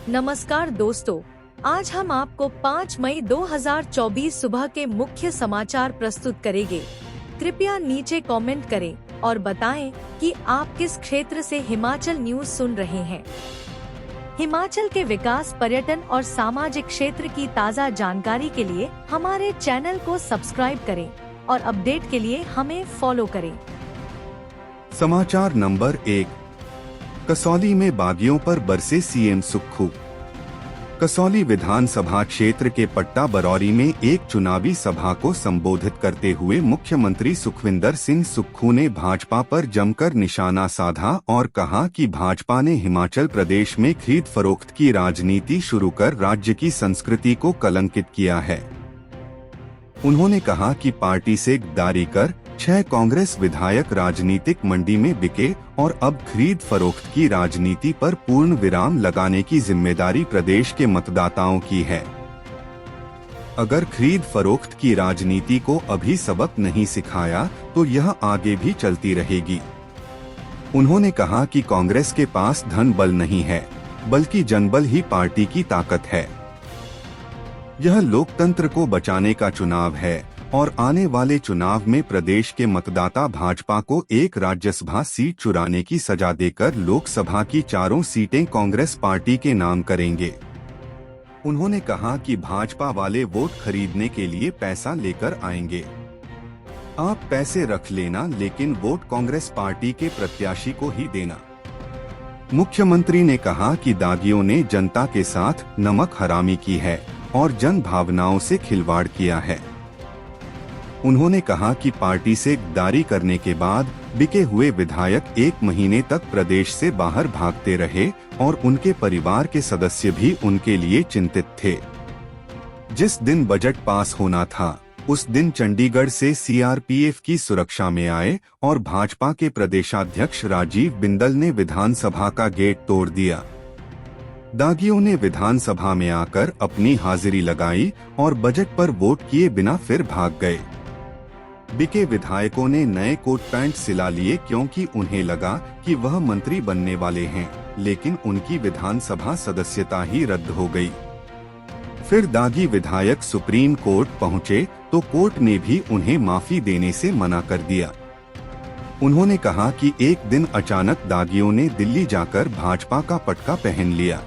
नमस्कार दोस्तों, आज हम आपको 5 मई 2024 सुबह के मुख्य समाचार प्रस्तुत करेंगे। कृपया नीचे कमेंट करें और बताएं कि आप किस क्षेत्र से हिमाचल न्यूज सुन रहे हैं। हिमाचल के विकास, पर्यटन और सामाजिक क्षेत्र की ताज़ा जानकारी के लिए हमारे चैनल को सब्सक्राइब करें और अपडेट के लिए हमें फॉलो करें। समाचार नंबर 1, कसौली में बागियों पर बरसे सीएम सुक्खू। कसौली विधानसभा क्षेत्र के पट्टा बरौरी में एक चुनावी सभा को संबोधित करते हुए मुख्यमंत्री सुखविंदर सिंह सुक्खू ने भाजपा पर जमकर निशाना साधा और कहा कि भाजपा ने हिमाचल प्रदेश में खरीद फरोख्त की राजनीति शुरू कर राज्य की संस्कृति को कलंकित किया है। उन्होंने कहा कि पार्टी से गद्दारी कर 6 कांग्रेस विधायक राजनीतिक मंडी में बिके और अब खरीद फरोख्त की राजनीति पर पूर्ण विराम लगाने की जिम्मेदारी प्रदेश के मतदाताओं की है। अगर खरीद फरोख्त की राजनीति को अभी सबक नहीं सिखाया तो यह आगे भी चलती रहेगी। उन्होंने कहा कि कांग्रेस के पास धन बल नहीं है, बल्कि जनबल ही पार्टी की ताकत है। यह लोकतंत्र को बचाने का चुनाव है और आने वाले चुनाव में प्रदेश के मतदाता भाजपा को एक राज्यसभा सीट चुराने की सजा देकर लोकसभा की 4 सीटें कांग्रेस पार्टी के नाम करेंगे। उन्होंने कहा कि भाजपा वाले वोट खरीदने के लिए पैसा लेकर आएंगे। आप पैसे रख लेना, लेकिन वोट कांग्रेस पार्टी के प्रत्याशी को ही देना। मुख्यमंत्री ने कहा कि दागियों ने जनता के साथ नमक हरामी की है और जन भावनाओं से खिलवाड़ किया है। उन्होंने कहा कि पार्टी से गद्दारी करने के बाद बिके हुए विधायक 1 महीने तक प्रदेश से बाहर भागते रहे और उनके परिवार के सदस्य भी उनके लिए चिंतित थे। जिस दिन बजट पास होना था उस दिन चंडीगढ़ से सीआरपीएफ की सुरक्षा में आए और भाजपा के प्रदेशाध्यक्ष राजीव बिंदल ने विधानसभा का गेट तोड़ दिया। दागियों ने विधानसभा में आकर अपनी हाजिरी लगाई और बजट पर वोट किए बिना फिर भाग गए। बिके विधायकों ने नए कोट पैंट सिला लिए क्योंकि उन्हें लगा कि वह मंत्री बनने वाले हैं, लेकिन उनकी विधानसभा सदस्यता ही रद्द हो गई। फिर दागी विधायक सुप्रीम कोर्ट पहुंचे तो कोर्ट ने भी उन्हें माफी देने से मना कर दिया। उन्होंने कहा कि एक दिन अचानक दागियों ने दिल्ली जाकर भाजपा का पटका पहन लिया।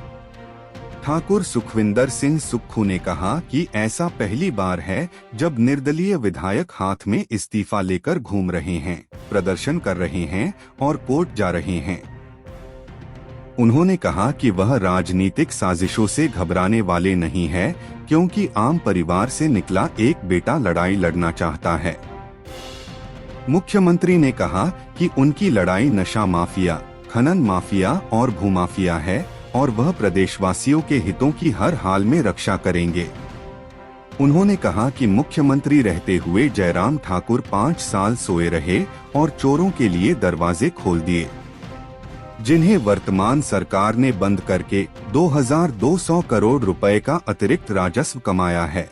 ठाकुर सुखविंदर सिंह सुक्खू ने कहा कि ऐसा पहली बार है जब निर्दलीय विधायक हाथ में इस्तीफा लेकर घूम रहे हैं, प्रदर्शन कर रहे हैं और कोर्ट जा रहे हैं। उन्होंने कहा कि वह राजनीतिक साजिशों से घबराने वाले नहीं है, क्योंकि आम परिवार से निकला एक बेटा लड़ाई लड़ना चाहता है। मुख्यमंत्री ने कहा कि उनकी लड़ाई नशा माफिया, खनन माफिया और भूमाफिया है और वह प्रदेशवासियों के हितों की हर हाल में रक्षा करेंगे। उन्होंने कहा कि मुख्यमंत्री रहते हुए जयराम ठाकुर 5 साल सोए रहे और चोरों के लिए दरवाजे खोल दिए, जिन्हें वर्तमान सरकार ने बंद करके 2200 करोड़ रुपए का अतिरिक्त राजस्व कमाया है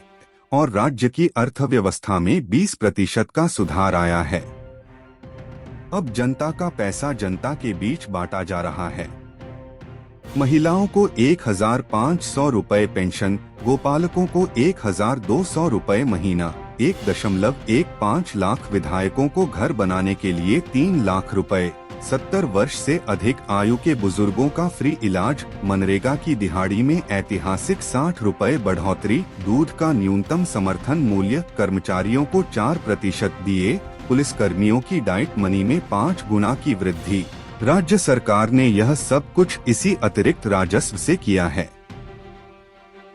और राज्य की अर्थव्यवस्था में 20% का सुधार आया है। अब जनता का पैसा जनता के बीच बांटा जा रहा है। महिलाओं को 1500 रुपए पेंशन, गोपालकों को 1200 रुपए महीना, 1.15 लाख विधायकों को घर बनाने के लिए 3 लाख रुपए, 70 वर्ष से अधिक आयु के बुजुर्गों का फ्री इलाज, मनरेगा की दिहाड़ी में ऐतिहासिक 60 रुपए बढ़ोतरी, दूध का न्यूनतम समर्थन मूल्य कर्मचारियों को 4% दिए, पुलिस कर्मियों की डाइट मनी में 5 गुना की वृद्धि। राज्य सरकार ने यह सब कुछ इसी अतिरिक्त राजस्व से किया है।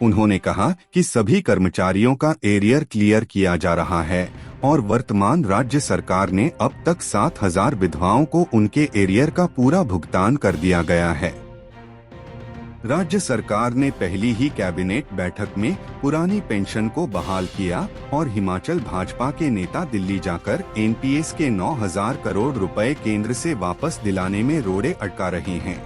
उन्होंने कहा कि सभी कर्मचारियों का एरियर क्लियर किया जा रहा है और वर्तमान राज्य सरकार ने अब तक 7000 विधवाओं को उनके एरियर का पूरा भुगतान कर दिया गया है। राज्य सरकार ने पहली ही कैबिनेट बैठक में पुरानी पेंशन को बहाल किया और हिमाचल भाजपा के नेता दिल्ली जाकर एनपीएस के 9000 करोड़ रुपए केंद्र से वापस दिलाने में रोड़े अटका रहे हैं।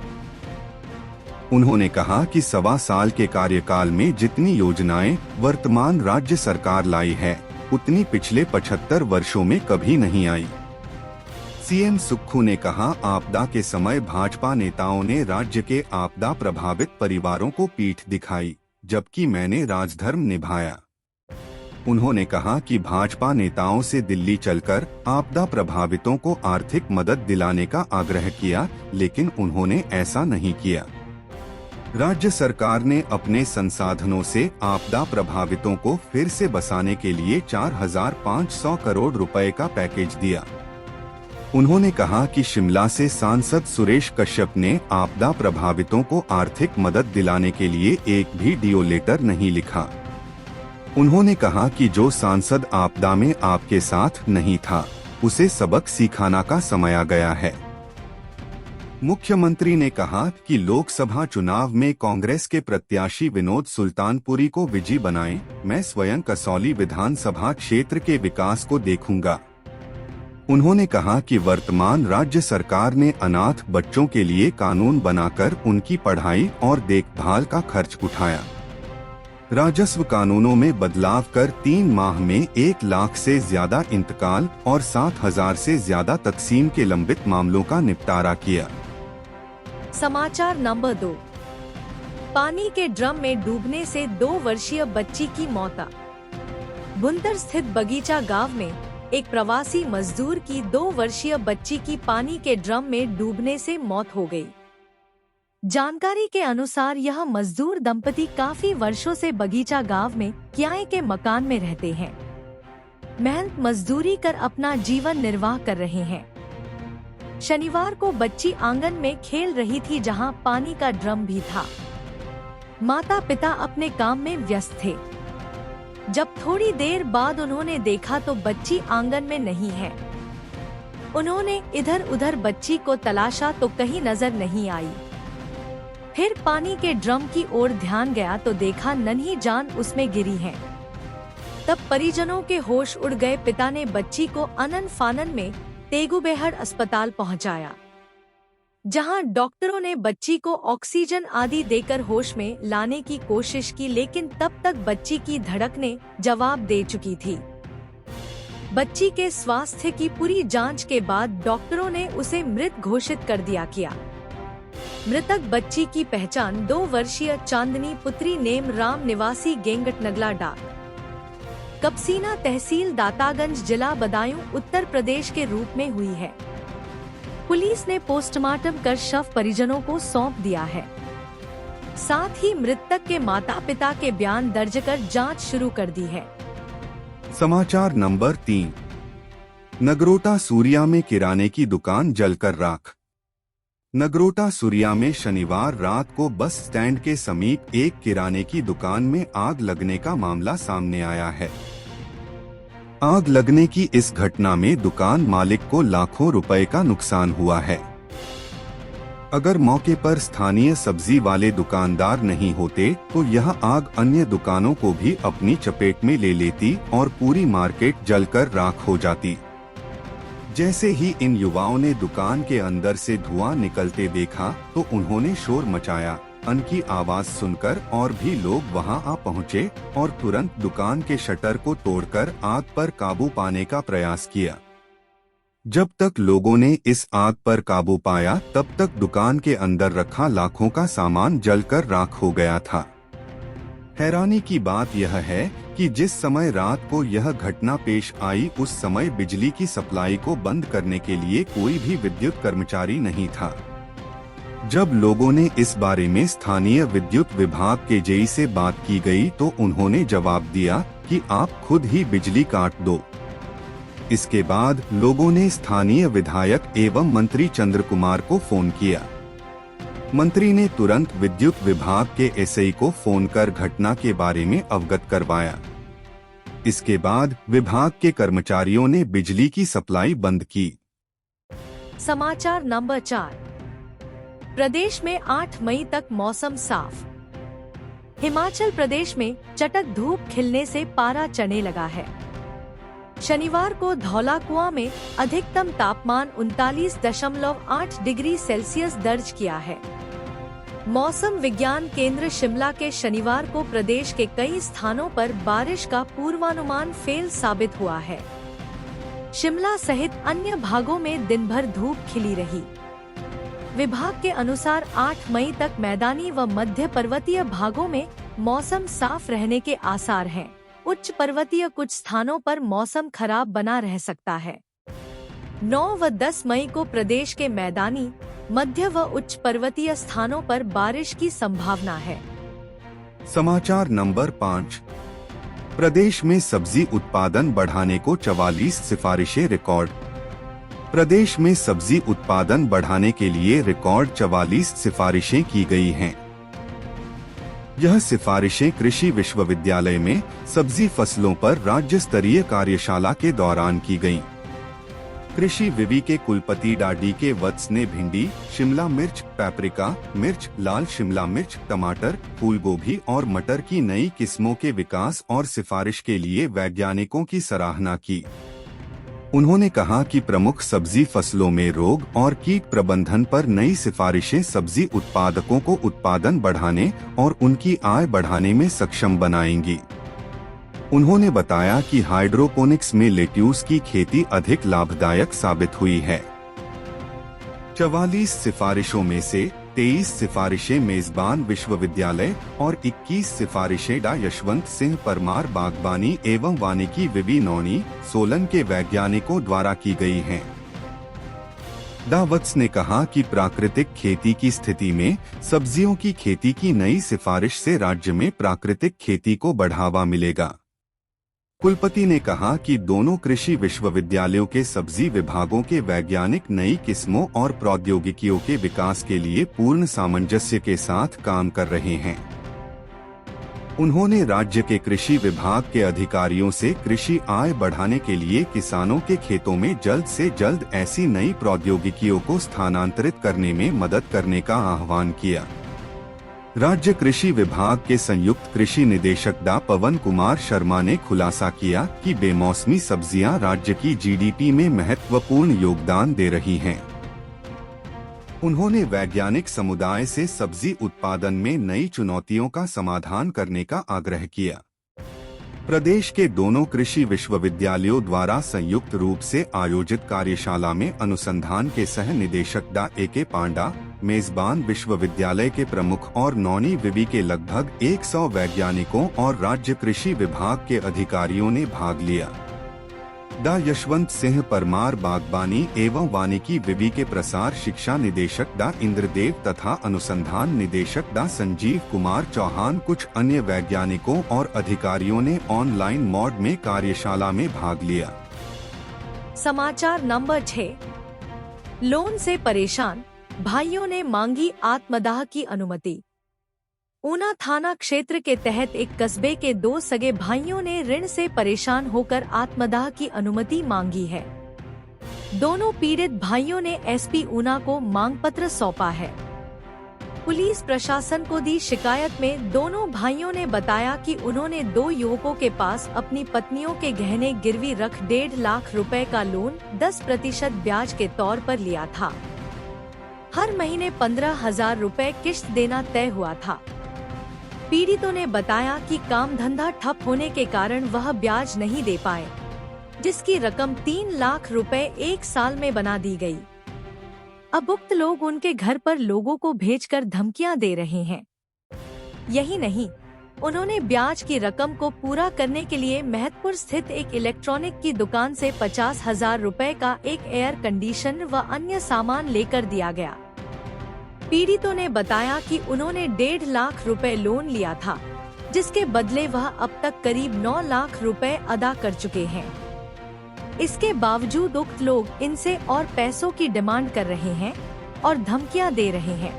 उन्होंने कहा कि 1.25 साल के कार्यकाल में जितनी योजनाएं वर्तमान राज्य सरकार लाई है, उतनी पिछले 75 वर्षों में कभी नहीं आई। सीएम सुक्खू ने कहा, आपदा के समय भाजपा नेताओं ने राज्य के आपदा प्रभावित परिवारों को पीठ दिखाई, जबकि मैंने राजधर्म निभाया। उन्होंने कहा कि भाजपा नेताओं से दिल्ली चलकर आपदा प्रभावितों को आर्थिक मदद दिलाने का आग्रह किया, लेकिन उन्होंने ऐसा नहीं किया। राज्य सरकार ने अपने संसाधनों से आपदा प्रभावितों को फिर से बसाने के लिए 4,500 करोड़ रुपए का पैकेज दिया। उन्होंने कहा कि शिमला से सांसद सुरेश कश्यप ने आपदा प्रभावितों को आर्थिक मदद दिलाने के लिए एक भी डीओ लेटर नहीं लिखा। उन्होंने कहा कि जो सांसद आपदा में आपके साथ नहीं था, उसे सबक सिखाना का समय आ गया है। मुख्यमंत्री ने कहा कि लोकसभा चुनाव में कांग्रेस के प्रत्याशी विनोद सुल्तानपुरी को विजयी बनाएं, मैं स्वयं कसौली विधानसभा क्षेत्र के विकास को देखूंगा। उन्होंने कहा कि वर्तमान राज्य सरकार ने अनाथ बच्चों के लिए कानून बनाकर उनकी पढ़ाई और देखभाल का खर्च उठाया। राजस्व कानूनों में बदलाव कर 3 माह में 1 लाख से ज्यादा इंतकाल और 7,000 से ज्यादा तकसीम के लंबित मामलों का निपटारा किया। समाचार नंबर 2। पानी के ड्रम में डूबने से 2 वर्षीय बच्ची की मौत। बुंतर स्थित बगीचा गांव में एक प्रवासी मजदूर की 2 वर्षीय बच्ची की पानी के ड्रम में डूबने से मौत हो गई। जानकारी के अनुसार यह मजदूर दंपति काफी वर्षों से बगीचा गांव में किराए के मकान में रहते हैं। मेहनत मजदूरी कर अपना जीवन निर्वाह कर रहे हैं। शनिवार को बच्ची आंगन में खेल रही थी, जहां पानी का ड्रम भी था। माता पिता अपने काम में व्यस्त थे। जब थोड़ी देर बाद उन्होंने देखा तो बच्ची आंगन में नहीं है। उन्होंने इधर उधर बच्ची को तलाशा तो कहीं नजर नहीं आई। फिर पानी के ड्रम की ओर ध्यान गया तो देखा नन्ही जान उसमें गिरी है। तब परिजनों के होश उड़ गए। पिता ने बच्ची को अनन फानन में तेगुबेहड़ अस्पताल पहुंचाया, जहां डॉक्टरों ने बच्ची को ऑक्सीजन आदि देकर होश में लाने की कोशिश की, लेकिन तब तक बच्ची की धड़कनें जवाब दे चुकी थी। बच्ची के स्वास्थ्य की पूरी जांच के बाद डॉक्टरों ने उसे मृत घोषित कर दिया किया। मृतक बच्ची की पहचान 2 वर्षीय चांदनी पुत्री नेम राम निवासी गेंगट नगला डाक कपसीना तहसील दातागंज जिला बदायूं उत्तर प्रदेश के रूप में हुई है। पुलिस ने पोस्टमार्टम कर शव परिजनों को सौंप दिया है। साथ ही मृतक के माता पिता के बयान दर्ज कर जांच शुरू कर दी है। समाचार नंबर 3। नगरोटा सूरिया में किराने की दुकान जलकर राख। नगरोटा सूरिया में शनिवार रात को बस स्टैंड के समीप एक किराने की दुकान में आग लगने का मामला सामने आया है। आग लगने की इस घटना में दुकान मालिक को लाखों रुपए का नुकसान हुआ है। अगर मौके पर स्थानीय सब्जी वाले दुकानदार नहीं होते तो यह आग अन्य दुकानों को भी अपनी चपेट में ले लेती और पूरी मार्केट जलकर राख हो जाती। जैसे ही इन युवाओं ने दुकान के अंदर से धुआं निकलते देखा तो उन्होंने शोर मचाया। अन की आवाज सुनकर और भी लोग वहां आ पहुंचे और तुरंत दुकान के शटर को तोड़कर आग पर काबू पाने का प्रयास किया। जब तक लोगों ने इस आग पर काबू पाया तब तक दुकान के अंदर रखा लाखों का सामान जलकर राख हो गया था। हैरानी की बात यह है कि जिस समय रात को यह घटना पेश आई उस समय बिजली की सप्लाई को बंद करने के लिए कोई भी विद्युत कर्मचारी नहीं था। जब लोगों ने इस बारे में स्थानीय विद्युत विभाग के जेई से बात की गई तो उन्होंने जवाब दिया कि आप खुद ही बिजली काट दो। इसके बाद लोगों ने स्थानीय विधायक एवं मंत्री चंद्र कुमार को फोन किया। मंत्री ने तुरंत विद्युत विभाग के एसआई को फोन कर घटना के बारे में अवगत करवाया। इसके बाद विभाग के कर्मचारियों ने बिजली की सप्लाई बंद की। समाचार नंबर 4। प्रदेश में 8 मई तक मौसम साफ। हिमाचल प्रदेश में चटक धूप खिलने से पारा चढ़ने लगा है। शनिवार को धौलाकुआं में अधिकतम तापमान 39.8 डिग्री सेल्सियस दर्ज किया है। मौसम विज्ञान केंद्र शिमला के शनिवार को प्रदेश के कई स्थानों पर बारिश का पूर्वानुमान फेल साबित हुआ है। शिमला सहित अन्य भागों में दिन भर धूप खिली रही। विभाग के अनुसार 8 मई तक मैदानी व मध्य पर्वतीय भागों में मौसम साफ रहने के आसार हैं। उच्च पर्वतीय कुछ स्थानों पर मौसम खराब बना रह सकता है। 9 व 10 मई को प्रदेश के मैदानी, मध्य व उच्च पर्वतीय स्थानों पर बारिश की संभावना है। समाचार नंबर 5। प्रदेश में सब्जी उत्पादन बढ़ाने को 44 सिफारिशें रिकॉर्ड। प्रदेश में सब्जी उत्पादन बढ़ाने के लिए रिकॉर्ड 44 सिफारिशें की गई हैं। यह सिफारिशें कृषि विश्वविद्यालय में सब्जी फसलों पर राज्य स्तरीय कार्यशाला के दौरान की गईं। कृषि विवि के कुलपति डाडी के वत्स ने भिंडी, शिमला मिर्च, पैप्रिका मिर्च, लाल शिमला मिर्च, टमाटर, फूलगोभी और मटर की नई किस्मों के विकास और सिफारिश के लिए वैज्ञानिकों की सराहना की। उन्होंने कहा कि प्रमुख सब्जी फसलों में रोग और कीट प्रबंधन पर नई सिफारिशें सब्जी उत्पादकों को उत्पादन बढ़ाने और उनकी आय बढ़ाने में सक्षम बनाएंगी। उन्होंने बताया कि हाइड्रोपोनिक्स में लेट्यूस की खेती अधिक लाभदायक साबित हुई है। 44 सिफारिशों में से 23 सिफारिशें मेजबान विश्वविद्यालय और 21 सिफारिशें डा यशवंत सिंह परमार बागबानी एवं वानिकी विवि नौनी, सोलन के वैज्ञानिकों द्वारा की गई हैं। डा वत्स ने कहा कि प्राकृतिक खेती की स्थिति में सब्जियों की खेती की नई सिफारिश से राज्य में प्राकृतिक खेती को बढ़ावा मिलेगा। कुलपति ने कहा कि दोनों कृषि विश्वविद्यालयों के सब्जी विभागों के वैज्ञानिक नई किस्मों और प्रौद्योगिकियों के विकास के लिए पूर्ण सामंजस्य के साथ काम कर रहे हैं। उन्होंने राज्य के कृषि विभाग के अधिकारियों से कृषि आय बढ़ाने के लिए किसानों के खेतों में जल्द से जल्द ऐसी नई प्रौद्योगिकियों को स्थानांतरित करने में मदद करने का आह्वान किया। राज्य कृषि विभाग के संयुक्त कृषि निदेशक डा पवन कुमार शर्मा ने खुलासा किया कि बेमौसमी सब्जियां राज्य की जीडीपी में महत्वपूर्ण योगदान दे रही हैं। उन्होंने वैज्ञानिक समुदाय से सब्जी उत्पादन में नई चुनौतियों का समाधान करने का आग्रह किया। प्रदेश के दोनों कृषि विश्वविद्यालयों द्वारा संयुक्त रूप से आयोजित कार्यशाला में अनुसंधान के सह निदेशक डा ए.के. पांडा, मेजबान विश्वविद्यालय के प्रमुख और नौनी विवि के लगभग 100 वैज्ञानिकों और राज्य कृषि विभाग के अधिकारियों ने भाग लिया। डा यशवंत सिंह परमार बागबानी एवं वानिकी विवि के प्रसार शिक्षा निदेशक डा इंद्रदेव तथा अनुसंधान निदेशक डा संजीव कुमार चौहान, कुछ अन्य वैज्ञानिकों और अधिकारियों ने ऑनलाइन मोड में कार्यशाला में भाग लिया। समाचार नंबर 6। लोन से परेशान भाइयों ने मांगी आत्मदाह की अनुमति। ऊना थाना क्षेत्र के तहत एक कस्बे के 2 सगे भाइयों ने ऋण से परेशान होकर आत्मदाह की अनुमति मांगी है। दोनों पीड़ित भाइयों ने एसपी ऊना को मांग पत्र सौंपा है। पुलिस प्रशासन को दी शिकायत में दोनों भाइयों ने बताया कि उन्होंने 2 युवकों के पास अपनी पत्नियों के गहने गिरवी रख 1.5 लाख रुपए का लोन 10% ब्याज के तौर पर लिया था। हर महीने 15,000 रुपए किश्त देना तय हुआ था। पीड़ितों ने बताया कि काम धंधा ठप होने के कारण वह ब्याज नहीं दे पाए, जिसकी रकम 3 लाख रुपए 1 साल में बना दी गई। अब उक्त लोग उनके घर पर लोगों को भेजकर धमकियां दे रहे हैं। यही नहीं, उन्होंने ब्याज की रकम को पूरा करने के लिए महतपुर स्थित एक इलेक्ट्रॉनिक की दुकान से 50,000 रुपए का एक एयर कंडीशनर व अन्य सामान लेकर दिया गया। पीड़ितों ने बताया कि उन्होंने 1.5 लाख रुपए लोन लिया था, जिसके बदले वह अब तक करीब 9 लाख रुपए अदा कर चुके हैं। इसके बावजूद उक्त लोग इनसे और पैसों की डिमांड कर रहे हैं और धमकियां दे रहे हैं।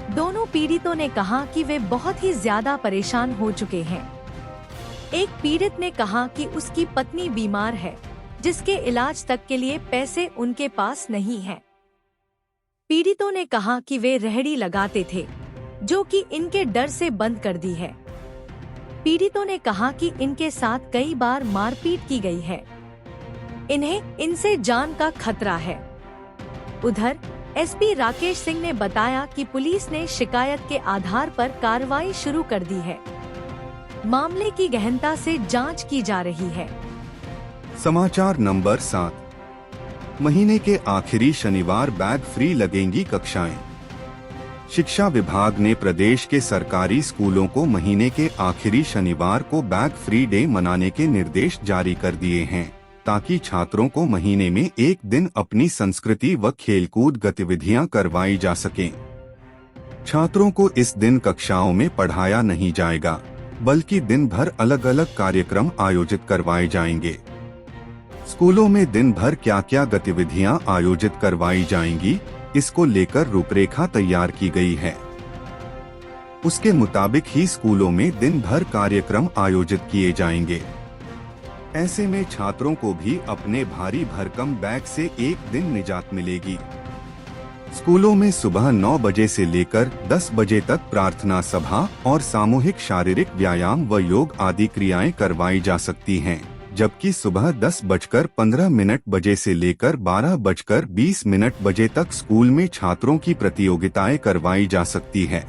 दोनों पीड़ितों ने कहा कि वे बहुत ही ज्यादा परेशान हो चुके हैं। एक पीड़ित ने कहा कि उसकी पत्नी बीमार है, जिसके इलाज तक के लिए पैसे उनके पास नहीं हैं। पीड़ितों ने कहा कि वे रेहड़ी लगाते थे, जो कि इनके डर से बंद कर दी है। पीड़ितों ने कहा कि इनके साथ कई बार मारपीट की गई है। इन्हें इनसे जान का खतरा है। उधर एसपी राकेश सिंह ने बताया कि पुलिस ने शिकायत के आधार पर कार्रवाई शुरू कर दी है। मामले की गहनता से जांच की जा रही है। समाचार नंबर 7। महीने के आखिरी शनिवार बैग फ्री लगेंगी कक्षाएं। शिक्षा विभाग ने प्रदेश के सरकारी स्कूलों को महीने के आखिरी शनिवार को बैग फ्री डे मनाने के निर्देश जारी कर दिए हैं, ताकि छात्रों को महीने में एक दिन अपनी संस्कृति व खेलकूद गतिविधियां करवाई जा सकें। छात्रों को इस दिन कक्षाओं में पढ़ाया नहीं जाएगा, बल्कि दिन भर अलग अलग कार्यक्रम आयोजित करवाए जाएंगे। स्कूलों में दिन भर क्या क्या गतिविधियां आयोजित करवाई जाएंगी, इसको लेकर रूपरेखा तैयार की गई है। उसके मुताबिक ही स्कूलों में दिन भर कार्यक्रम आयोजित किए जाएंगे। ऐसे में छात्रों को भी अपने भारी भरकम बैग से एक दिन निजात मिलेगी। स्कूलों में सुबह 9 बजे से लेकर 10 बजे तक प्रार्थना सभा और सामूहिक शारीरिक व्यायाम व योग आदि क्रियाएं करवाई जा सकती हैं, जबकि सुबह 10:15 बजे से लेकर 12:20 बजे तक स्कूल में छात्रों की प्रतियोगिताएं करवाई जा सकती है।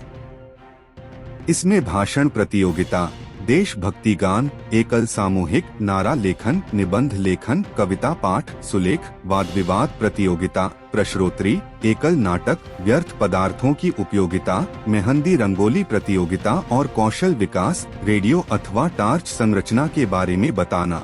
इसमें भाषण प्रतियोगिता, देशभक्ति गान, एकल सामूहिक, नारा लेखन, निबंध लेखन, कविता पाठ, सुलेख, वाद विवाद प्रतियोगिता, प्रश्नोत्तरी, एकल नाटक, व्यर्थ पदार्थों की उपयोगिता, मेहंदी रंगोली प्रतियोगिता और कौशल विकास, रेडियो अथवा टार्च संरचना के बारे में बताना।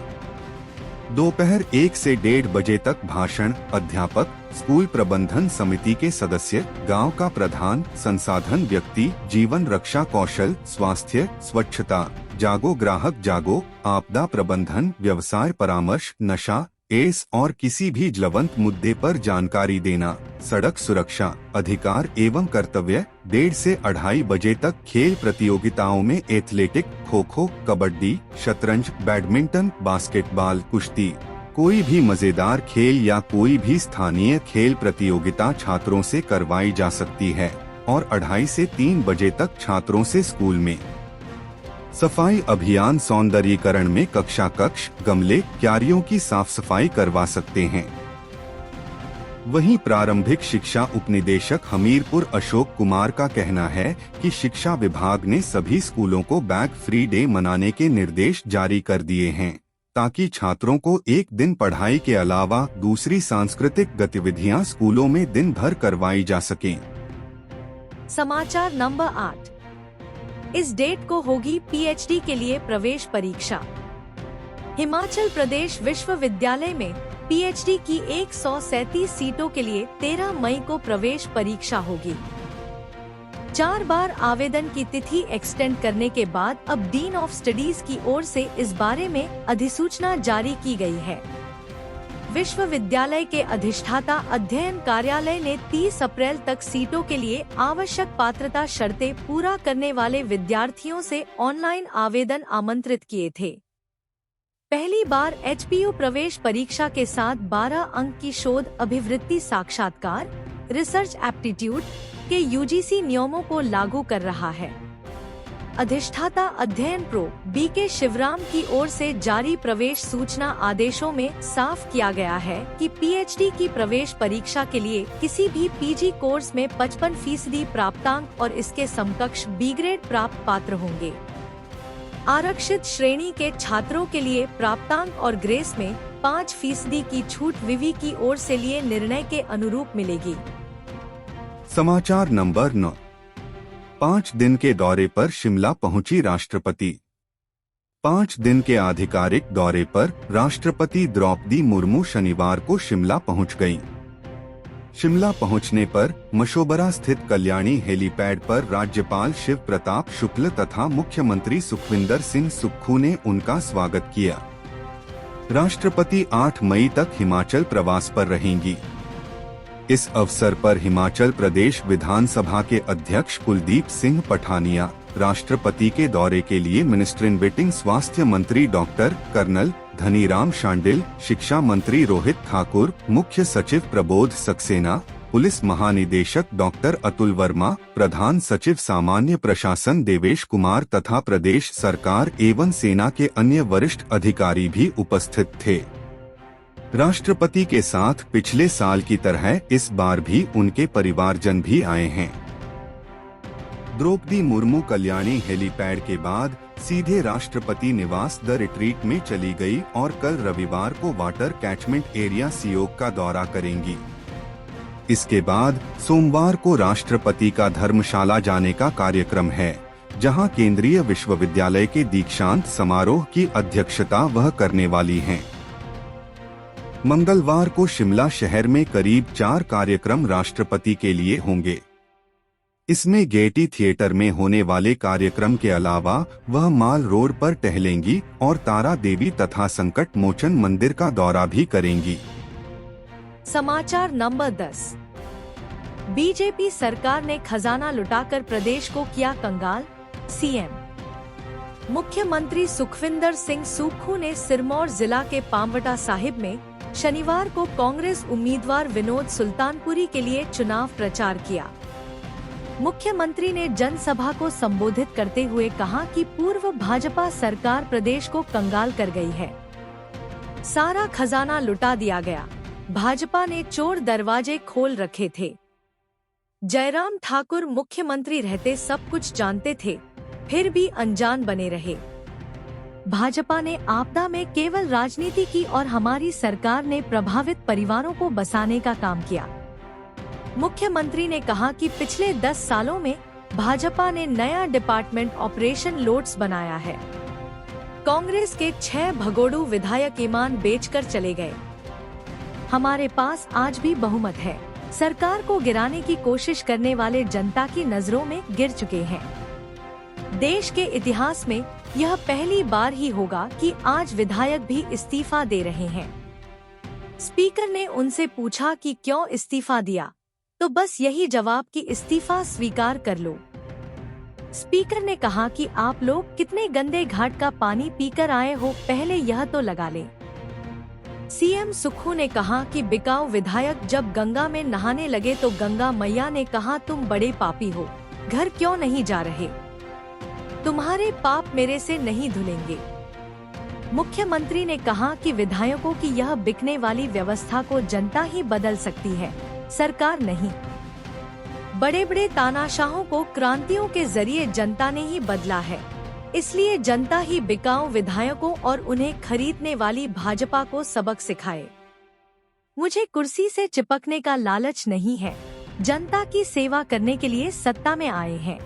दोपहर 1 से 1:30 बजे तक भाषण, अध्यापक, स्कूल प्रबंधन समिति के सदस्य, गांव का प्रधान, संसाधन व्यक्ति, जीवन रक्षा कौशल, स्वास्थ्य, स्वच्छता, जागो ग्राहक जागो, आपदा प्रबंधन, व्यवसाय परामर्श, नशा, एड्स और किसी भी ज्वलंत मुद्दे पर जानकारी देना, सड़क सुरक्षा, अधिकार एवं कर्तव्य। 1:30 से 2:30 बजे तक खेल प्रतियोगिताओं में एथलेटिक, खो खो, कबड्डी, शतरंज, बैडमिंटन, बास्केटबॉल, कुश्ती, कोई भी मजेदार खेल या कोई भी स्थानीय खेल प्रतियोगिता छात्रों से करवाई जा सकती है और 2:30 से 3 बजे तक छात्रों से स्कूल में सफाई अभियान, सौंदर्यीकरण में कक्षा कक्ष, गमले, क्यारियों की साफ सफाई करवा सकते हैं। वहीं प्रारंभिक शिक्षा उपनिदेशक हमीरपुर अशोक कुमार का कहना है कि शिक्षा विभाग ने सभी स्कूलों को बैग फ्री डे मनाने के निर्देश जारी कर दिए हैं, ताकि छात्रों को एक दिन पढ़ाई के अलावा दूसरी सांस्कृतिक गतिविधियां स्कूलों में दिन भर करवाई जा सकें। समाचार नंबर 8। इस डेट को होगी पीएचडी के लिए प्रवेश परीक्षा। हिमाचल प्रदेश विश्वविद्यालय में पीएचडी की 137 सीटों के लिए 13 मई को प्रवेश परीक्षा होगी। 4 बार आवेदन की तिथि एक्सटेंड करने के बाद अब डीन ऑफ स्टडीज की ओर से इस बारे में अधिसूचना जारी की गई है। विश्वविद्यालय के अधिष्ठाता अध्ययन कार्यालय ने 30 अप्रैल तक सीटों के लिए आवश्यक पात्रता शर्तें पूरा करने वाले विद्यार्थियों से ऑनलाइन आवेदन आमंत्रित किए थे। पहली बार एचपीयू प्रवेश परीक्षा के साथ 12 अंक की शोध अभिवृत्ति साक्षात्कार, रिसर्च एप्टीट्यूड के यूजीसी नियमों को लागू कर रहा है। अधिष्ठाता अध्ययन प्रो बीके शिवराम की ओर से जारी प्रवेश सूचना आदेशों में साफ किया गया है कि पीएचडी की प्रवेश परीक्षा के लिए किसी भी पीजी कोर्स में 55% प्राप्तांक और इसके समकक्ष बी ग्रेड प्राप्त पात्र होंगे। आरक्षित श्रेणी के छात्रों के लिए प्राप्तांक और ग्रेस में 5% की छूट विवि की ओर से लिए निर्णय के अनुरूप मिलेगी। समाचार नंबर 9। 5 दिन के दौरे पर शिमला पहुंची राष्ट्रपति। 5 दिन के आधिकारिक दौरे पर राष्ट्रपति द्रौपदी मुर्मू शनिवार को शिमला पहुंच गईं। शिमला पहुंचने पर मशोबरा स्थित कल्याणी हेलीपैड पर राज्यपाल शिव प्रताप शुक्ल तथा मुख्यमंत्री सुखविंदर सिंह सुक्खू ने उनका स्वागत किया। राष्ट्रपति 8 मई तक हिमाचल प्रवास पर रहेंगी। इस अवसर पर हिमाचल प्रदेश विधानसभा के अध्यक्ष कुलदीप सिंह पठानिया, राष्ट्रपति के दौरे के लिए मिनिस्टर इन वेटिंग स्वास्थ्य मंत्री डॉक्टर कर्नल धनीराम शांडिल, शिक्षा मंत्री रोहित ठाकुर, मुख्य सचिव प्रबोध सक्सेना, पुलिस महानिदेशक डॉक्टर अतुल वर्मा, प्रधान सचिव सामान्य प्रशासन देवेश कुमार तथा प्रदेश सरकार एवं सेना के अन्य वरिष्ठ अधिकारी भी उपस्थित थे। राष्ट्रपति के साथ पिछले साल की तरह इस बार भी उनके परिवारजन भी आए हैं। द्रौपदी मुर्मू कल्याणी हेलीपैड के बाद सीधे राष्ट्रपति निवास द रिट्रीट में चली गई और कल रविवार को वाटर कैचमेंट एरिया सियोक का दौरा करेंगी। इसके बाद सोमवार को राष्ट्रपति का धर्मशाला जाने का कार्यक्रम है, जहां केंद्रीय विश्वविद्यालय के दीक्षांत समारोह की अध्यक्षता वह करने वाली हैं। मंगलवार को शिमला शहर में करीब 4 कार्यक्रम राष्ट्रपति के लिए होंगे। इसमें गेयटी थिएटर में होने वाले कार्यक्रम के अलावा वह माल रोड पर टहलेंगी और तारा देवी तथा संकट मोचन मंदिर का दौरा भी करेंगी। समाचार नंबर 10। बीजेपी सरकार ने खजाना लुटाकर प्रदेश को किया कंगाल, सीएम। मुख्यमंत्री सुखविंदर सिंह सुक्खू ने सिरमौर जिला के पांवटा साहिब में शनिवार को कांग्रेस उम्मीदवार विनोद सुल्तानपुरी के लिए चुनाव प्रचार किया। मुख्यमंत्री ने जनसभा को संबोधित करते हुए कहा कि पूर्व भाजपा सरकार प्रदेश को कंगाल कर गई है, सारा खजाना लुटा दिया गया, भाजपा ने चोर दरवाजे खोल रखे थे। जयराम ठाकुर मुख्यमंत्री रहते सब कुछ जानते थे, फिर भी अनजान बने रहे। भाजपा ने आपदा में केवल राजनीति की और हमारी सरकार ने प्रभावित परिवारों को बसाने का काम किया। मुख्यमंत्री ने कहा कि पिछले 10 सालों में भाजपा ने नया डिपार्टमेंट ऑपरेशन लोड्स बनाया है। कांग्रेस के 6 भगोड़ू विधायक ईमान बेचकर चले गए। हमारे पास आज भी बहुमत है, सरकार को गिराने की कोशिश करने वाले जनता की नजरों में गिर चुके हैं। देश के इतिहास में यह पहली बार ही होगा कि आज विधायक भी इस्तीफा दे रहे हैं। स्पीकर ने उनसे पूछा कि क्यों इस्तीफा दिया, तो बस यही जवाब कि इस्तीफा स्वीकार कर लो। स्पीकर ने कहा कि आप लोग कितने गंदे घाट का पानी पीकर आए हो, पहले यह तो लगा लें। सीएम सुक्खू ने कहा कि बिकाऊ विधायक जब गंगा में नहाने लगे तो गंगा मैया ने कहा तुम बड़े पापी हो, घर क्यों नहीं जा रहे, तुम्हारे पाप मेरे से नहीं धुलेंगे। मुख्यमंत्री ने कहा कि विधायकों की यह बिकने वाली व्यवस्था को जनता ही बदल सकती है, सरकार नहीं। बड़े बड़े तानाशाहों को क्रांतियों के जरिए जनता ने ही बदला है, इसलिए जनता ही बिकाऊ विधायकों और उन्हें खरीदने वाली भाजपा को सबक सिखाए। मुझे कुर्सी से चिपकने का लालच नहीं है, जनता की सेवा करने के लिए सत्ता में आए हैं।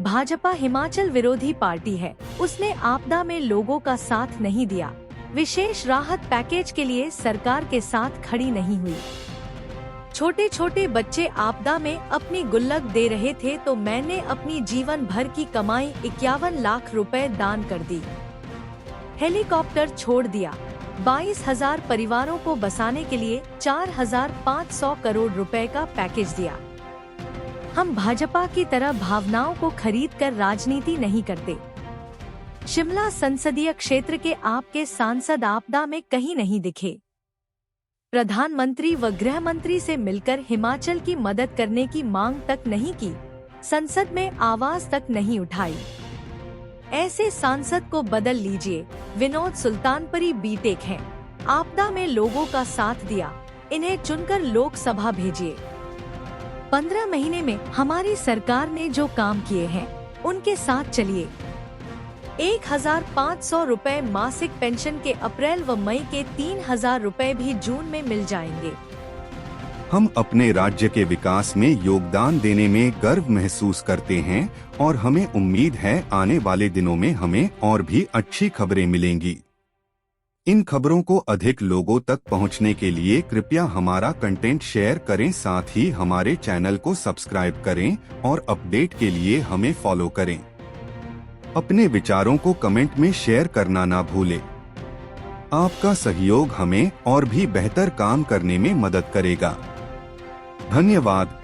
भाजपा हिमाचल विरोधी पार्टी है, उसने आपदा में लोगों का साथ नहीं दिया, विशेष राहत पैकेज के लिए सरकार के साथ खड़ी नहीं हुई। छोटे छोटे बच्चे आपदा में अपनी गुल्लक दे रहे थे तो मैंने अपनी जीवन भर की कमाई 51 लाख रुपए दान कर दी। हेलीकॉप्टर छोड़ दिया, 22,000 परिवारों को बसाने के लिए 4,500 करोड़ रुपए का पैकेज दिया। हम भाजपा की तरह भावनाओं को खरीद कर राजनीति नहीं करते। शिमला संसदीय क्षेत्र के आपके सांसद आपदा में कहीं नहीं दिखे। प्रधानमंत्री व गृह मंत्री से मिलकर हिमाचल की मदद करने की मांग तक नहीं की, संसद में आवाज तक नहीं उठाई। ऐसे सांसद को बदल लीजिए। विनोद सुल्तानपुरी बीटेक हैं, आपदा में लोगों का साथ दिया, इन्हें चुनकर लोकसभा भेजिए। 15 महीने में हमारी सरकार ने जो काम किए हैं उनके साथ चलिए। 1,500 रुपए मासिक पेंशन के अप्रैल व मई के 3,000 रुपए भी जून में मिल जाएंगे। हम अपने राज्य के विकास में योगदान देने में गर्व महसूस करते हैं और हमें उम्मीद है आने वाले दिनों में हमें और भी अच्छी खबरें मिलेंगी। इन खबरों को अधिक लोगों तक पहुंचने के लिए कृपया हमारा कंटेंट शेयर करें, साथ ही हमारे चैनल को सब्सक्राइब करें और अपडेट के लिए हमें फॉलो करें। अपने विचारों को कमेंट में शेयर करना ना भूलें। आपका सहयोग हमें और भी बेहतर काम करने में मदद करेगा। धन्यवाद।